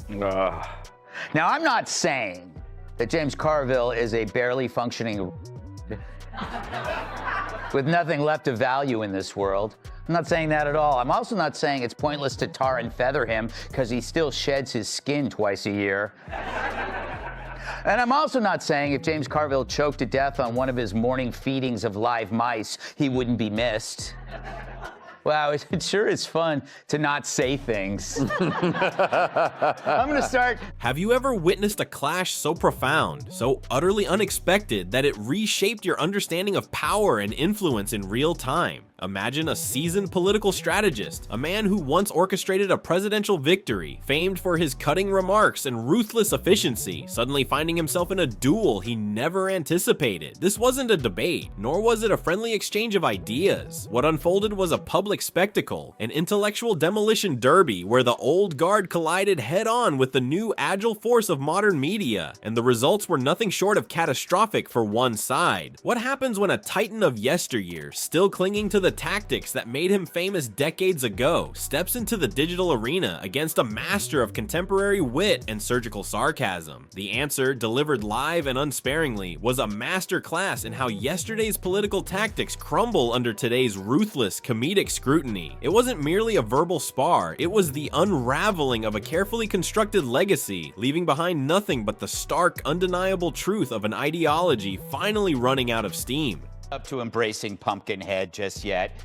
Now, I'm not saying that James Carville is a barely functioning with nothing left of value in this world. I'm not saying that at all. I'm also not saying it's pointless to tar and feather him because he still sheds his skin twice a year. And I'm also not saying if James Carville choked to death on one of his morning feedings of live mice, he wouldn't be missed. Wow, it sure is fun to not say things. I'm gonna start. Have you ever witnessed a clash so profound, so utterly unexpected that it reshaped your understanding of power and influence in real time? Imagine a seasoned political strategist, a man who once orchestrated a presidential victory, famed for his cutting remarks and ruthless efficiency, suddenly finding himself in a duel he never anticipated. This wasn't a debate, nor was it a friendly exchange of ideas. What unfolded was a public spectacle, an intellectual demolition derby where the old guard collided head-on with the new agile force of modern media, and the results were nothing short of catastrophic for one side. What happens when a titan of yesteryear, still clinging to the tactics that made him famous decades ago, steps into the digital arena against a master of contemporary wit and surgical sarcasm? The answer, delivered live and unsparingly, was a master class in how yesterday's political tactics crumble under today's ruthless, comedic scrutiny. It wasn't merely a verbal spar, it was the unraveling of a carefully constructed legacy, leaving behind nothing but the stark, undeniable truth of an ideology finally running out of steam. Up to embracing Pumpkinhead just yet.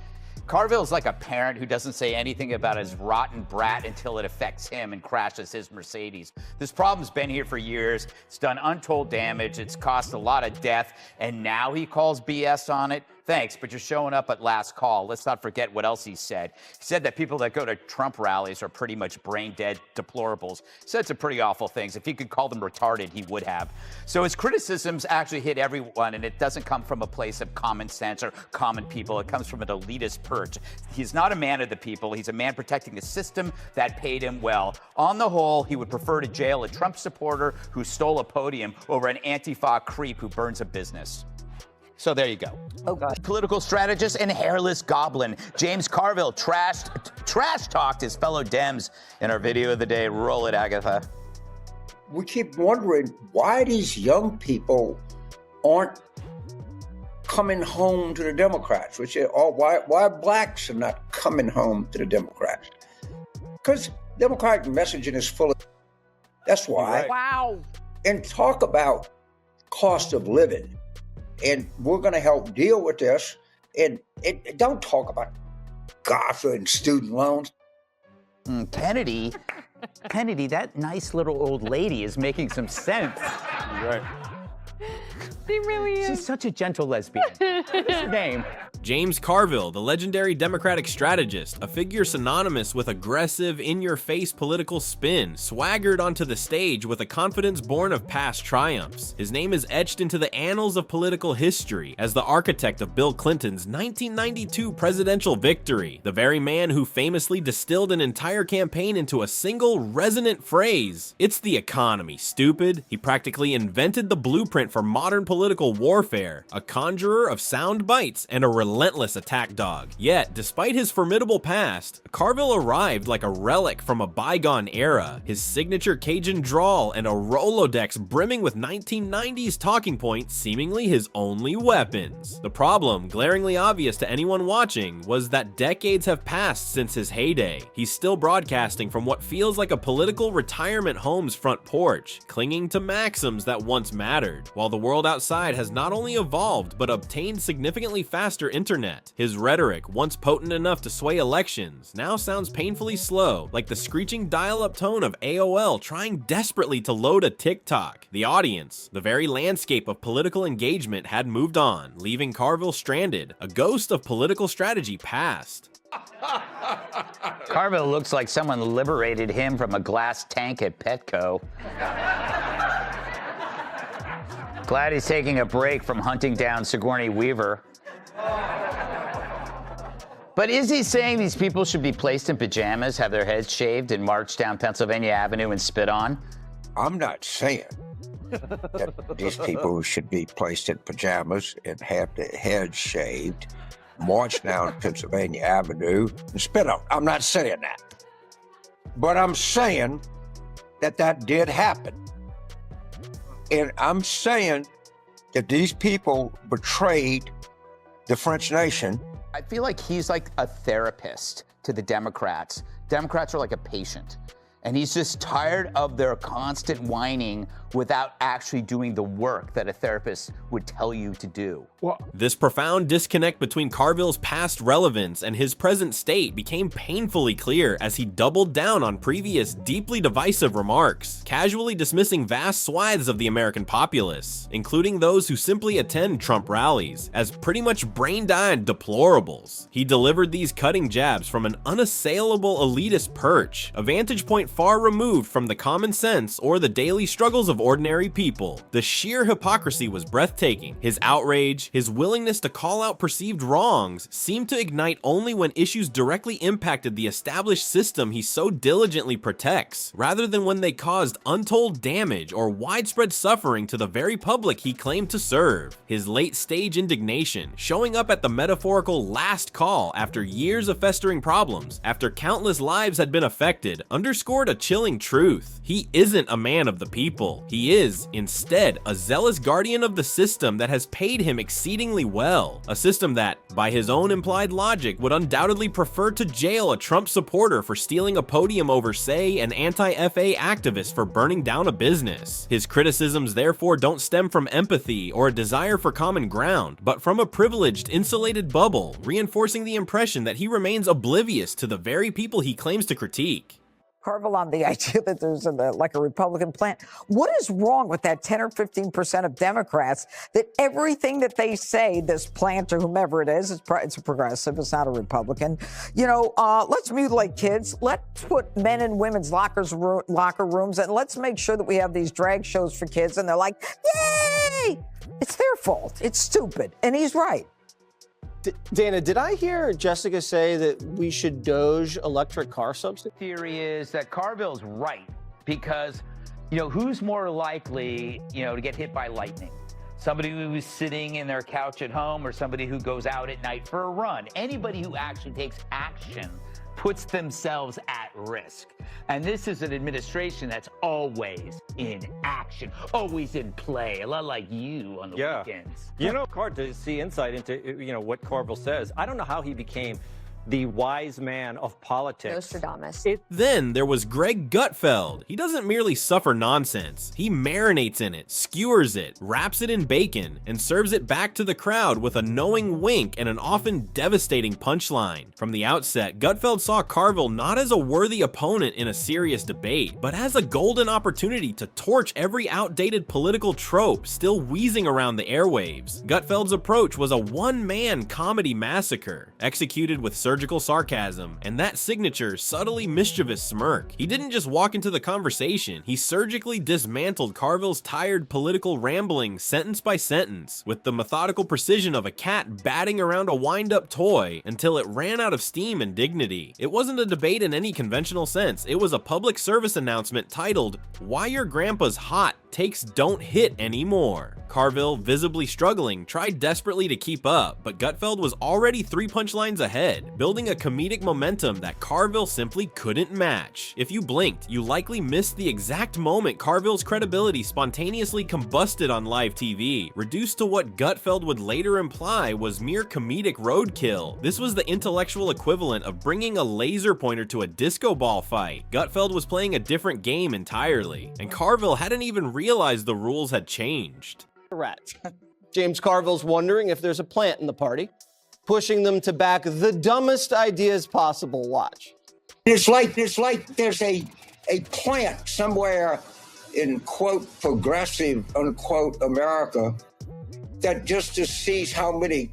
Carville's like a parent who doesn't say anything about his rotten brat until it affects him and crashes his Mercedes. This problem's been here for years. It's done untold damage. It's cost a lot of death. And now he calls BS on it? Thanks, but you're showing up at last call. Let's not forget what else he said. He said that people that go to Trump rallies are pretty much brain-dead deplorables. He said some pretty awful things. If he could call them retarded, he would have. So his criticisms actually hit everyone, and it doesn't come from a place of common sense or common people. It comes from an elitist perch. He's not a man of the people. He's a man protecting a system that paid him well. On the whole, he would prefer to jail a Trump supporter who stole a podium over an Antifa creep who burns a business. So there you go. Oh, God. Political strategist and hairless goblin. James Carville trash talked his fellow Dems in our video of the day. Roll it, Agatha. We keep wondering why these young people aren't coming home to the Democrats, or why blacks are not coming home to the Democrats. Because Democratic messaging is full of. That's why. Wow. And talk about cost of living. And we're going to help deal with this. And don't talk about GAFA and student loans. Kennedy, that nice little old lady is making some sense. Right. He really is. She's such a gentle lesbian. What's her name? James Carville, the legendary Democratic strategist, a figure synonymous with aggressive, in-your-face political spin, swaggered onto the stage with a confidence born of past triumphs. His name is etched into the annals of political history as the architect of Bill Clinton's 1992 presidential victory, the very man who famously distilled an entire campaign into a single resonant phrase. "It's the economy, stupid." He practically invented the blueprint for modern political warfare, a conjurer of sound bites and a relentless attack dog. Yet, despite his formidable past, Carville arrived like a relic from a bygone era, his signature Cajun drawl and a Rolodex brimming with 1990s talking points seemingly his only weapons. The problem, glaringly obvious to anyone watching, was that decades have passed since his heyday. He's still broadcasting from what feels like a political retirement home's front porch, clinging to maxims that once mattered, while the world outside has not only evolved but obtained significantly faster internet. His rhetoric, once potent enough to sway elections, now sounds painfully slow, like the screeching dial-up tone of AOL trying desperately to load a TikTok. The audience, the very landscape of political engagement had moved on, leaving Carville stranded, a ghost of political strategy past. Carville looks like someone liberated him from a glass tank at Petco. Glad he's taking a break from hunting down Sigourney Weaver. But is he saying these people should be placed in pajamas, have their heads shaved, and march down Pennsylvania Avenue and spit on? I'm not saying that these people should be placed in pajamas and have their heads shaved, march down Pennsylvania Avenue and spit on. I'm not saying that. But I'm saying that did happen. And I'm saying that these people betrayed the French nation. I feel like he's like a therapist to the Democrats. Democrats are like a patient. And he's just tired of their constant whining without actually doing the work that a therapist would tell you to do. This profound disconnect between Carville's past relevance and his present state became painfully clear as he doubled down on previous deeply divisive remarks, casually dismissing vast swaths of the American populace, including those who simply attend Trump rallies, as pretty much brain-dyed deplorables. He delivered these cutting jabs from an unassailable elitist perch, a vantage point far removed from the common sense or the daily struggles of ordinary people. The sheer hypocrisy was breathtaking. His outrage, his willingness to call out perceived wrongs, seemed to ignite only when issues directly impacted the established system he so diligently protects, rather than when they caused untold damage or widespread suffering to the very public he claimed to serve. His late-stage indignation, showing up at the metaphorical last call after years of festering problems, after countless lives had been affected, underscored a chilling truth. He isn't a man of the people. He is, instead, a zealous guardian of the system that has paid him exceedingly well. A system that, by his own implied logic, would undoubtedly prefer to jail a Trump supporter for stealing a podium over, say, an anti-FA activist for burning down a business. His criticisms therefore don't stem from empathy or a desire for common ground, but from a privileged, insulated bubble, reinforcing the impression that he remains oblivious to the very people he claims to critique. Carville on the idea that there's like a Republican plan. What is wrong with that 10 or 15% of Democrats that everything that they say, this plant or whomever it is, it's a progressive, it's not a Republican. You know, let's mutilate kids. Let's put men and women's locker rooms, and let's make sure that we have these drag shows for kids. And they're like, yay! It's their fault. It's stupid. And he's right. Dana, did I hear Jessica say that we should doge electric car subsidy? Theory is that Carville's right because, you know, who's more likely, you know, to get hit by lightning? Somebody who's sitting in their couch at home or somebody who goes out at night for a run? Anybody who actually takes action puts themselves at risk. And this is an administration that's always in action, always in play, a lot like you on the weekends. You know, hard to see insight into, you know, what Carville says. I don't know how he became the wise man of politics. Nostradamus. Then there was Greg Gutfeld. He doesn't merely suffer nonsense. He marinates in it, skewers it, wraps it in bacon, and serves it back to the crowd with a knowing wink and an often devastating punchline. From the outset, Gutfeld saw Carville not as a worthy opponent in a serious debate, but as a golden opportunity to torch every outdated political trope still wheezing around the airwaves. Gutfeld's approach was a one-man comedy massacre, executed with surgical sarcasm, and that signature, subtly mischievous smirk. He didn't just walk into the conversation, he surgically dismantled Carville's tired political rambling sentence by sentence, with the methodical precision of a cat batting around a wind-up toy until it ran out of steam and dignity. It wasn't a debate in any conventional sense, it was a public service announcement titled, "Why Your Grandpa's Hot Takes Don't Hit Anymore." Carville, visibly struggling, tried desperately to keep up, but Gutfeld was already 3 punchlines ahead, building a comedic momentum that Carville simply couldn't match. If you blinked, you likely missed the exact moment Carville's credibility spontaneously combusted on live TV, reduced to what Gutfeld would later imply was mere comedic roadkill. This was the intellectual equivalent of bringing a laser pointer to a disco ball fight. Gutfeld was playing a different game entirely, and Carville hadn't even realized the rules had changed. Rat. James Carville's wondering if there's a plant in the party, pushing them to back the dumbest ideas possible. Watch. It's like there's a plant somewhere in quote progressive unquote America that just sees how many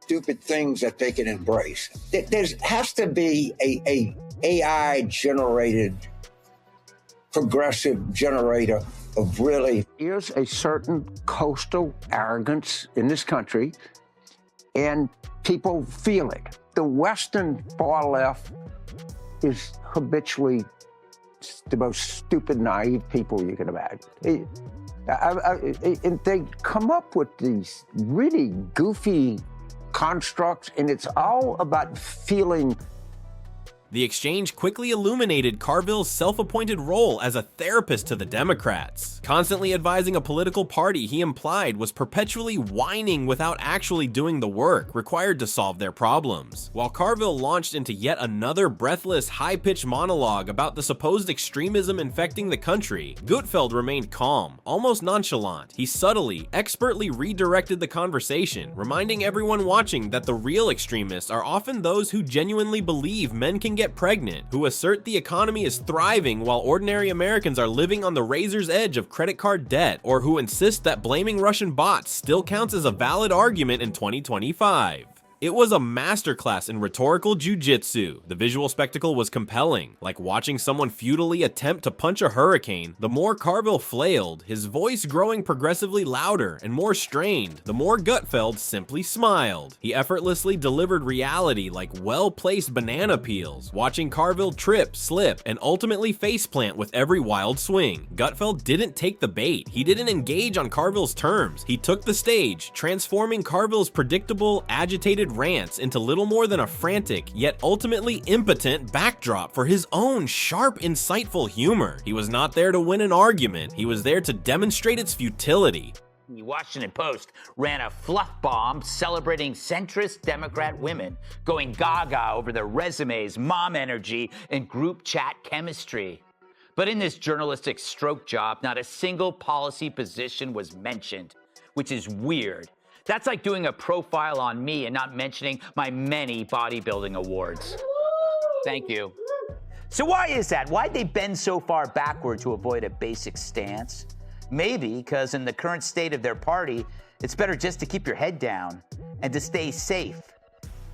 stupid things that they can embrace. There has to be a AI generated progressive generator of really. Here's a certain coastal arrogance in this country, and people feel it. The Western far left is habitually the most stupid, naive people you can imagine. And they come up with these really goofy constructs, and it's all about feeling The exchange quickly illuminated Carville's self-appointed role as a therapist to the Democrats, constantly advising a political party he implied was perpetually whining without actually doing the work required to solve their problems. While Carville launched into yet another breathless, high-pitched monologue about the supposed extremism infecting the country, Gutfeld remained calm, almost nonchalant. He subtly, expertly redirected the conversation, reminding everyone watching that the real extremists are often those who genuinely believe men can get pregnant, who assert the economy is thriving while ordinary Americans are living on the razor's edge of credit card debt, or who insist that blaming Russian bots still counts as a valid argument in 2025. It was a masterclass in rhetorical jiujitsu. The visual spectacle was compelling, like watching someone futilely attempt to punch a hurricane. The more Carville flailed, his voice growing progressively louder and more strained, the more Gutfeld simply smiled. He effortlessly delivered reality like well-placed banana peels, watching Carville trip, slip, and ultimately faceplant with every wild swing. Gutfeld didn't take the bait. He didn't engage on Carville's terms. He took the stage, transforming Carville's predictable, agitated rants into little more than a frantic, yet ultimately impotent backdrop for his own sharp, insightful humor. He was not there to win an argument, he was there to demonstrate its futility. The Washington Post ran a fluff bomb celebrating centrist Democrat women, going gaga over their resumes, mom energy, and group chat chemistry. But in this journalistic stroke job, not a single policy position was mentioned, which is weird. That's like doing a profile on me and not mentioning my many bodybuilding awards. Thank you. So why is that? Why'd they bend so far backward to avoid a basic stance? Maybe because in the current state of their party, it's better just to keep your head down and to stay safe.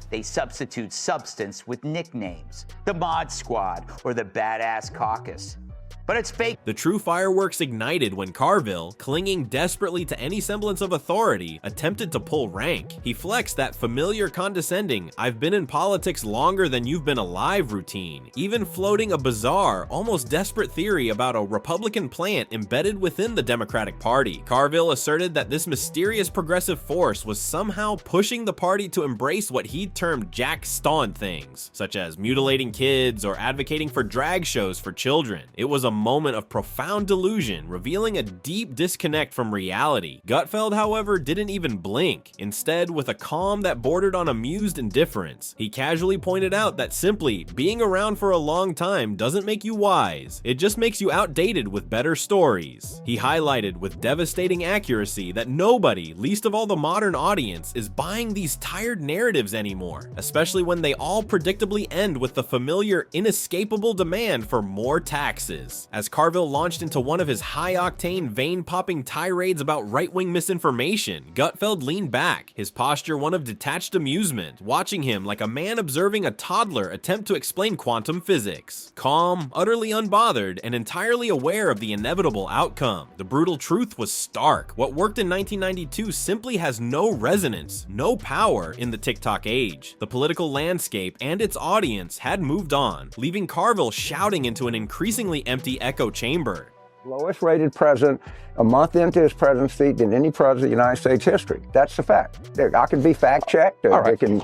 They substitute substance with nicknames, the Mod Squad or the Badass Caucus. But it's fake. The true fireworks ignited when Carville, clinging desperately to any semblance of authority, attempted to pull rank. He flexed that familiar condescending, "I've been in politics longer than you've been alive" routine, even floating a bizarre, almost desperate theory about a Republican plant embedded within the Democratic Party. Carville asserted that this mysterious progressive force was somehow pushing the party to embrace what he termed Jack Staunton things, such as mutilating kids or advocating for drag shows for children. It was a moment of profound delusion, revealing a deep disconnect from reality. Gutfeld, however, didn't even blink. Instead, with a calm that bordered on amused indifference, he casually pointed out that simply being around for a long time doesn't make you wise. It just makes you outdated with better stories. He highlighted with devastating accuracy that nobody, least of all the modern audience, is buying these tired narratives anymore, especially when they all predictably end with the familiar, inescapable demand for more taxes. As Carville launched into one of his high-octane, vein-popping tirades about right-wing misinformation, Gutfeld leaned back, his posture one of detached amusement, watching him like a man observing a toddler attempt to explain quantum physics. Calm, utterly unbothered, and entirely aware of the inevitable outcome. The brutal truth was stark. What worked in 1992 simply has no resonance, no power in the TikTok age. The political landscape and its audience had moved on, leaving Carville shouting into an increasingly empty echo chamber. Lowest rated president a month into his presidency than any president in United States history. That's the fact. I can be fact checked. They can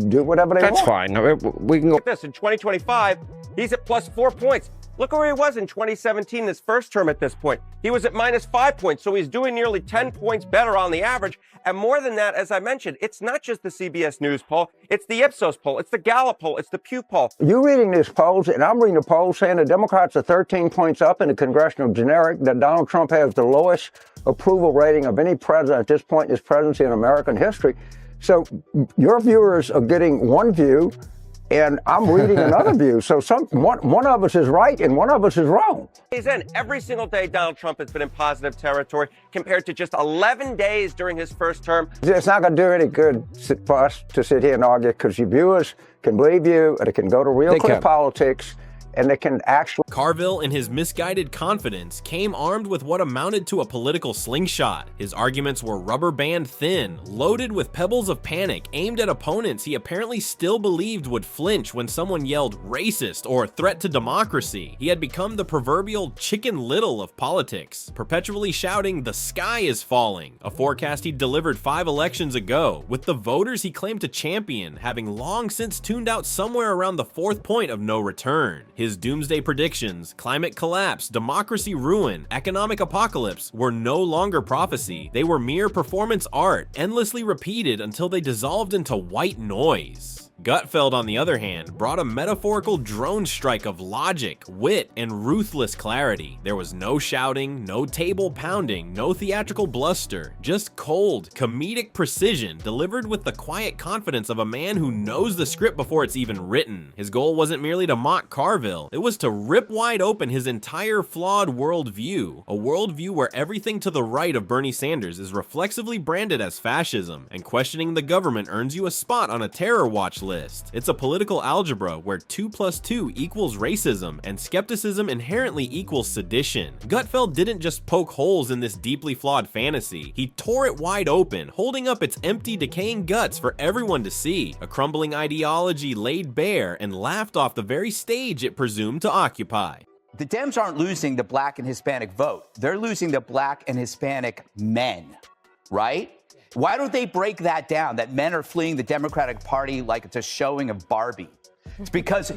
do whatever they want. That's fine. We can go. This in 2025, he's at +4 points. Look where he was in 2017, his first term at this point. He was at -5 points, so he's doing nearly 10 points better on the average. And more than that, as I mentioned, it's not just the CBS News poll, it's the Ipsos poll, it's the Gallup poll, it's the Pew poll. You're reading these polls, and I'm reading a poll saying the Democrats are 13 points up in the congressional generic, that Donald Trump has the lowest approval rating of any president at this point in his presidency in American history. So your viewers are getting one view, and I'm reading another view. So one of us is right and one of us is wrong. He's in. Every single day, Donald Trump has been in positive territory compared to just 11 days during his first term. It's not going to do any good for us to sit here and argue, because your viewers can believe you, and they can go to real clear politics, and they can actually... Carville, in his misguided confidence, came armed with what amounted to a political slingshot. His arguments were rubber band thin, loaded with pebbles of panic aimed at opponents he apparently still believed would flinch when someone yelled racist or threat to democracy. He had become the proverbial Chicken Little of politics, perpetually shouting the sky is falling, a forecast he delivered 5 elections ago, with the voters he claimed to champion having long since tuned out somewhere around the 4th point of no return. His doomsday predictions, climate collapse, democracy ruin, economic apocalypse were no longer prophecy. They were mere performance art, endlessly repeated until they dissolved into white noise. Gutfeld, on the other hand, brought a metaphorical drone strike of logic, wit, and ruthless clarity. There was no shouting, no table pounding, no theatrical bluster, just cold, comedic precision delivered with the quiet confidence of a man who knows the script before it's even written. His goal wasn't merely to mock Carville, it was to rip wide open his entire flawed worldview, a worldview where everything to the right of Bernie Sanders is reflexively branded as fascism, and questioning the government earns you a spot on a terror watch list. It's a political algebra where 2 + 2 equals racism and skepticism inherently equals sedition. Gutfeld didn't just poke holes in this deeply flawed fantasy, he tore it wide open, holding up its empty, decaying guts for everyone to see, a crumbling ideology laid bare and laughed off the very stage it presumed to occupy. The Dems aren't losing the black and Hispanic vote. They're losing the black and Hispanic men, right? Why don't they break that down, that men are fleeing the Democratic Party like it's a showing of Barbie? It's because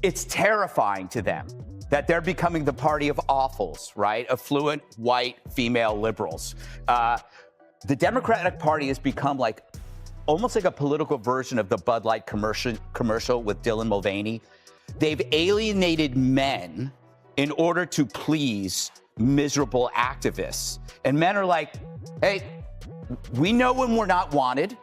it's terrifying to them that they're becoming the party of awfuls, right? Affluent, white, female liberals. The Democratic Party has become like almost like a political version of the Bud Light commercial with Dylan Mulvaney. They've alienated men in order to please miserable activists. And men are like, hey, we know when we're not wanted.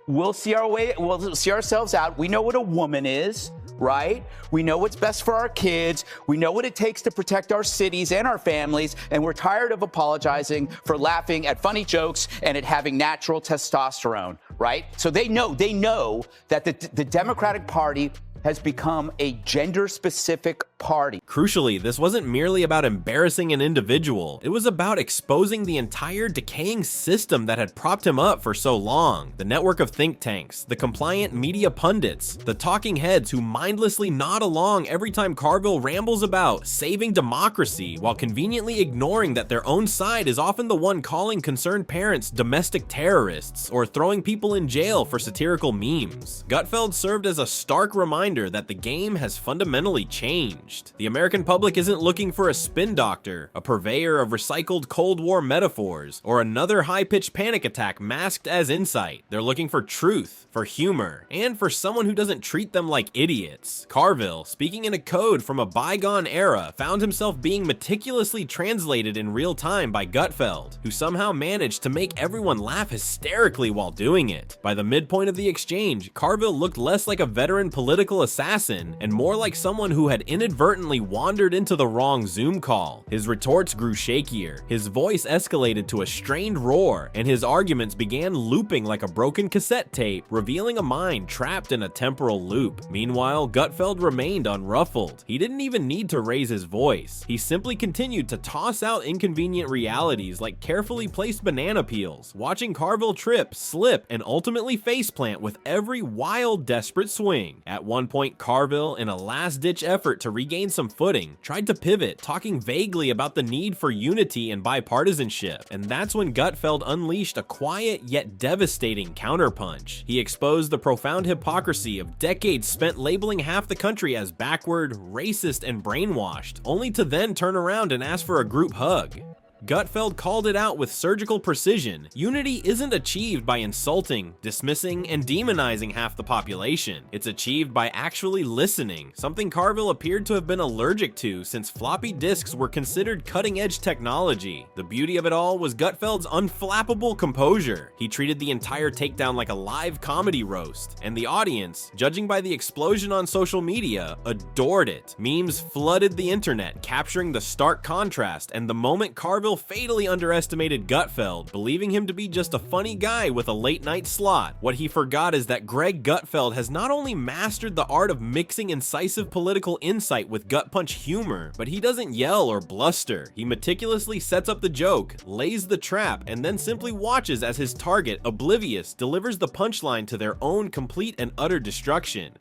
We'll see ourselves out. We know what a woman is, right? We know what's best for our kids. We know what it takes to protect our cities and our families. And we're tired of apologizing for laughing at funny jokes and it having natural testosterone, right? So they know that the Democratic Party has become a gender-specific party. Crucially, this wasn't merely about embarrassing an individual. It was about exposing the entire decaying system that had propped him up for so long. The network of think tanks, the compliant media pundits, the talking heads who mindlessly nod along every time Carville rambles about saving democracy while conveniently ignoring that their own side is often the one calling concerned parents domestic terrorists or throwing people in jail for satirical memes. Gutfeld served as a stark reminder that the game has fundamentally changed. The American public isn't looking for a spin doctor, a purveyor of recycled Cold War metaphors, or another high-pitched panic attack masked as insight. They're looking for truth, for humor, and for someone who doesn't treat them like idiots. Carville, speaking in a code from a bygone era, found himself being meticulously translated in real time by Gutfeld, who somehow managed to make everyone laugh hysterically while doing it. By the midpoint of the exchange, Carville looked less like a veteran political assassin and more like someone who had inadvertently wandered into the wrong Zoom call. His retorts grew shakier, his voice escalated to a strained roar, and his arguments began looping like a broken cassette tape, revealing a mind trapped in a temporal loop. Meanwhile, Gutfeld remained unruffled. He didn't even need to raise his voice. He simply continued to toss out inconvenient realities like carefully placed banana peels, watching Carville trip, slip, and ultimately faceplant with every wild, desperate swing. At one point, Carville, in a last-ditch effort to regain some footing, tried to pivot, talking vaguely about the need for unity and bipartisanship, and that's when Gutfeld unleashed a quiet yet devastating counterpunch. He exposed the profound hypocrisy of decades spent labeling half the country as backward, racist, and brainwashed, only to then turn around and ask for a group hug. Gutfeld called it out with surgical precision. Unity isn't achieved by insulting, dismissing, and demonizing half the population. It's achieved by actually listening, something Carville appeared to have been allergic to since floppy disks were considered cutting-edge technology. The beauty of it all was Gutfeld's unflappable composure. He treated the entire takedown like a live comedy roast, and the audience, judging by the explosion on social media, adored it. Memes flooded the internet, capturing the stark contrast and the moment Carville Carville fatally underestimated Gutfeld, believing him to be just a funny guy with a late-night slot. What he forgot is that Greg Gutfeld has not only mastered the art of mixing incisive political insight with gut-punch humor, but he doesn't yell or bluster. He meticulously sets up the joke, lays the trap, and then simply watches as his target, oblivious, delivers the punchline to their own complete and utter destruction.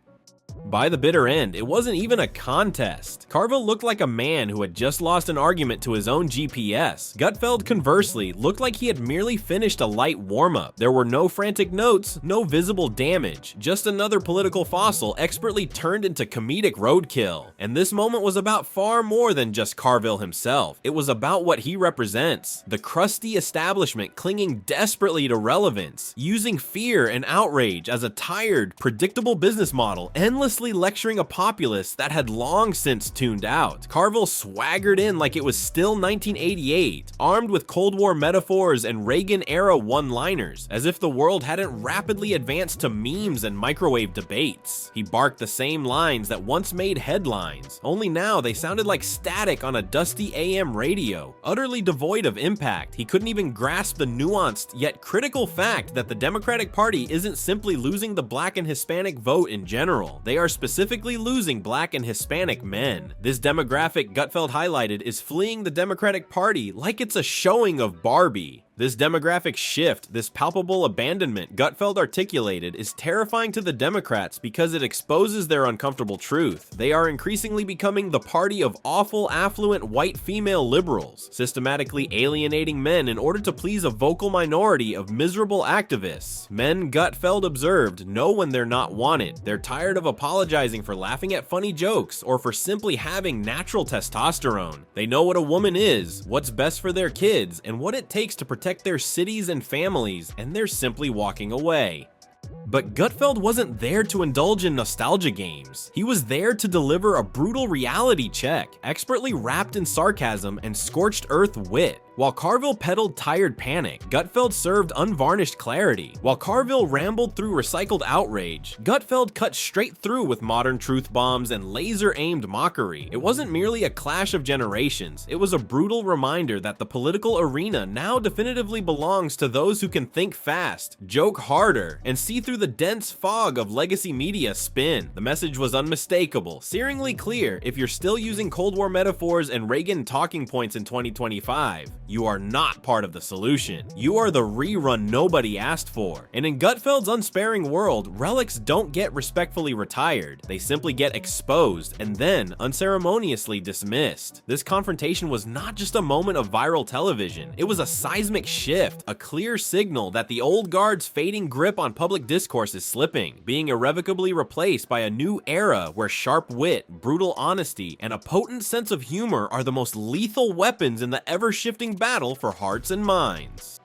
By the bitter end, it wasn't even a contest. Carville looked like a man who had just lost an argument to his own GPS. Gutfeld, conversely, looked like he had merely finished a light warm-up. There were no frantic notes, no visible damage, just another political fossil expertly turned into comedic roadkill. And this moment was about far more than just Carville himself. It was about what he represents. The crusty establishment clinging desperately to relevance, using fear and outrage as a tired, predictable business model, endlessly lecturing a populace that had long since tuned out. Carville swaggered in like it was still 1988, armed with Cold War metaphors and Reagan-era one-liners, as if the world hadn't rapidly advanced to memes and microwave debates. He barked the same lines that once made headlines, only now they sounded like static on a dusty AM radio, utterly devoid of impact. He couldn't even grasp the nuanced yet critical fact that the Democratic Party isn't simply losing the Black and Hispanic vote in general. They are specifically losing Black and Hispanic men. This demographic Gutfeld highlighted is fleeing the Democratic Party like it's a showing of Barbie. This demographic shift, this palpable abandonment Gutfeld articulated, is terrifying to the Democrats because it exposes their uncomfortable truth. They are increasingly becoming the party of awful, affluent, white female liberals, systematically alienating men in order to please a vocal minority of miserable activists. Men, Gutfeld observed, know when they're not wanted. They're tired of apologizing for laughing at funny jokes or for simply having natural testosterone. They know what a woman is, what's best for their kids, and what it takes to protect their cities and families, and they're simply walking away. But Gutfeld wasn't there to indulge in nostalgia games. He was there to deliver a brutal reality check, expertly wrapped in sarcasm and scorched earth wit. While Carville peddled tired panic, Gutfeld served unvarnished clarity. While Carville rambled through recycled outrage, Gutfeld cut straight through with modern truth bombs and laser-aimed mockery. It wasn't merely a clash of generations, it was a brutal reminder that the political arena now definitively belongs to those who can think fast, joke harder, and see through the dense fog of legacy media spin. The message was unmistakable, searingly clear. If you're still using Cold War metaphors and Reagan talking points in 2025, you are not part of the solution. You are the rerun nobody asked for. And in Gutfeld's unsparing world, relics don't get respectfully retired. They simply get exposed and then unceremoniously dismissed. This confrontation was not just a moment of viral television. It was a seismic shift, a clear signal that the old guard's fading grip on public discourse is slipping, being irrevocably replaced by a new era where sharp wit, brutal honesty, and a potent sense of humor are the most lethal weapons in the ever-shifting battle for hearts and minds.